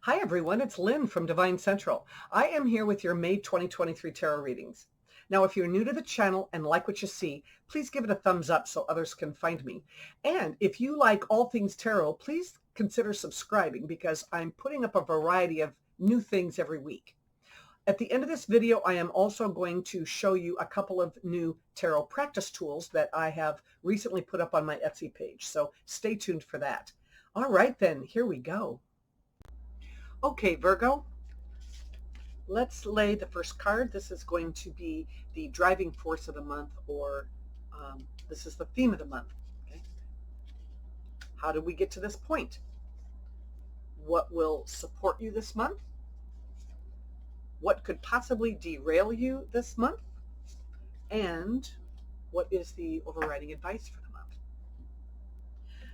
Hi everyone, it's Lynn from Devine Central. I am here with your May 2023 tarot readings. Now, if you're new to the channel and like what you see, please give it a thumbs up so others can find me. And if you like all things tarot, please consider subscribing because I'm putting up a variety of new things every week. At the end of this video, I am also going to show you a couple of new tarot practice tools that I have recently put up on my Etsy page. So stay tuned for that. All right, then, here we go. Okay, Virgo, let's lay the first card. This is going to be the driving force of the month, or this is the theme of the month. Okay? How did we get to this point? What will support you this month? What could possibly derail you this month? And what is the overriding advice for the month?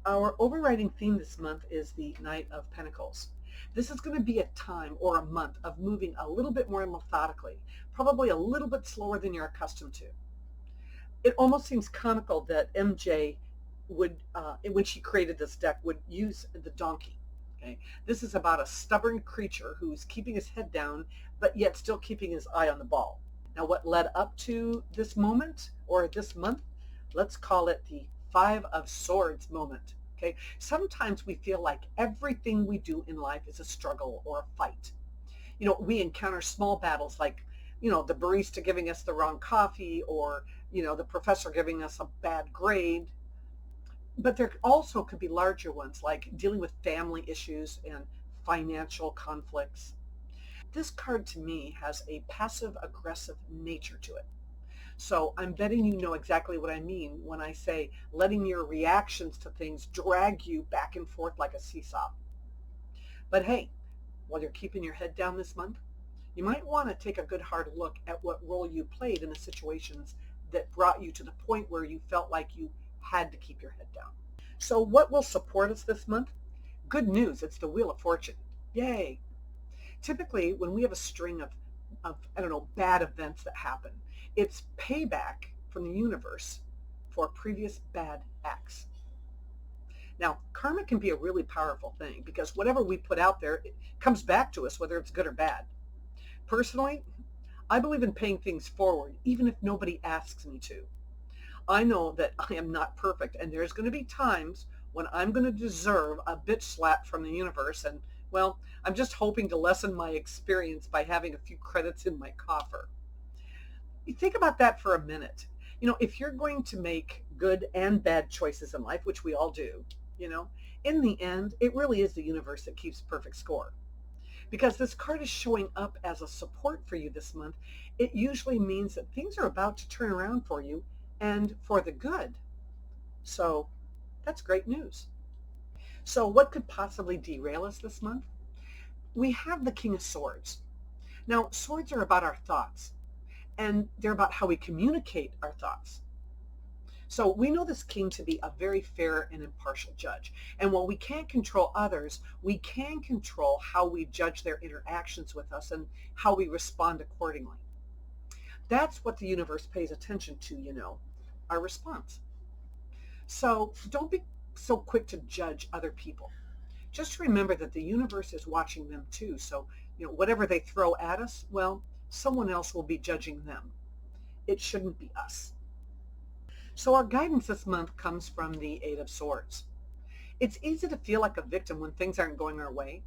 Our overriding theme this month is the Knight of Pentacles. This is going to be a time or a month of moving a little bit more methodically, probably a little bit slower than you're accustomed to. It almost seems comical that MJ would, when she created this deck, would use the donkey. Okay? This is about a stubborn creature who's keeping his head down, but yet still keeping his eye on the ball. Now, what led up to this moment or this month? Let's call it the Five of Swords moment. Okay? Sometimes we feel like everything we do in life is a struggle or a fight. You know, we encounter small battles like, you know, the barista giving us the wrong coffee, or, you know, the professor giving us a bad grade. But there also could be larger ones like dealing with family issues and financial conflicts. This card to me has a passive aggressive nature to it. So I'm betting you know exactly what I mean when I say letting your reactions to things drag you back and forth like a seesaw. But hey, while you're keeping your head down this month, you might want to take a good hard look at what role you played in the situations that brought you to the point where you felt like you had to keep your head down. So what will support us this month? Good news, it's the Wheel of Fortune. Yay! Typically, when we have a string of I don't know, bad events that happen, it's payback from the universe for previous bad acts. Now, karma can be a really powerful thing because whatever we put out there, it comes back to us, whether it's good or bad. Personally, I believe in paying things forward, even if nobody asks me to. I know that I am not perfect, and there's going to be times when I'm going to deserve a bitch slap from the universe, and well, I'm just hoping to lessen my experience by having a few credits in my coffer. You think about that for a minute. You know, if you're going to make good and bad choices in life, which we all do, you know, in the end, it really is the universe that keeps perfect score. Because this card is showing up as a support for you this month, it usually means that things are about to turn around for you and for the good. So that's great news. So what could possibly derail us this month? We have the King of Swords. Now, swords are about our thoughts, and they're about how we communicate our thoughts. So we know this king to be a very fair and impartial judge. And while we can't control others, we can control how we judge their interactions with us and how we respond accordingly. That's what the universe pays attention to, you know, our response. So don't be so quick to judge other people. Just remember that the universe is watching them too. So, you know, whatever they throw at us, well, someone else will be judging them. It shouldn't be us. So our guidance this month comes from the Eight of Swords. It's easy to feel like a victim when things aren't going our way.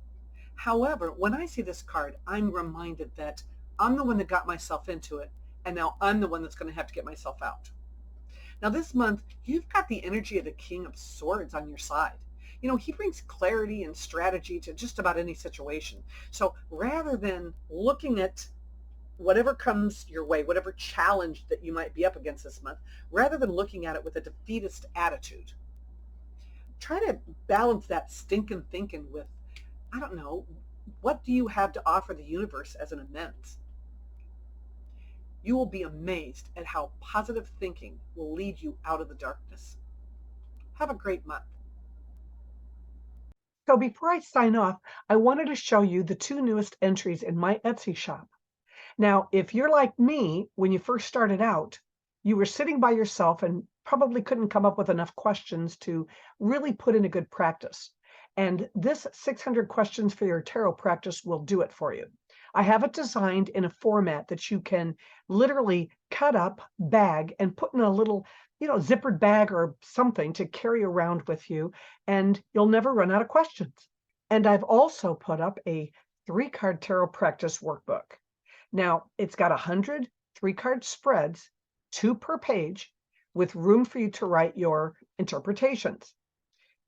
However, when I see this card, I'm reminded that I'm the one that got myself into it, and now I'm the one that's going to have to get myself out. Now this month, you've got the energy of the King of Swords on your side. You know, he brings clarity and strategy to just about any situation. So rather than looking at whatever comes your way, whatever challenge that you might be up against this month, rather than looking at it with a defeatist attitude, try to balance that stinking thinking with, I don't know, what do you have to offer the universe as an amends? You will be amazed at how positive thinking will lead you out of the darkness. Have a great month. So before I sign off, I wanted to show you the two newest entries in my Etsy shop. Now, if you're like me, when you first started out, you were sitting by yourself and probably couldn't come up with enough questions to really put in a good practice. And this 600 questions for your tarot practice will do it for you. I have it designed in a format that you can literally cut up, bag, and put in a little, zippered bag or something to carry around with you, and you'll never run out of questions. And I've also put up a 3-card tarot practice workbook. Now, it's got 100 3-card spreads, 2 per page, with room for you to write your interpretations.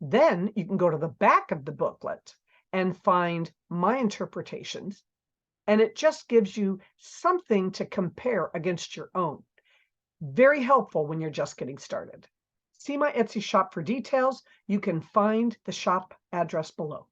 Then you can go to the back of the booklet and find my interpretations, and it just gives you something to compare against your own. Very helpful when you're just getting started. See my Etsy shop for details. You can find the shop address below.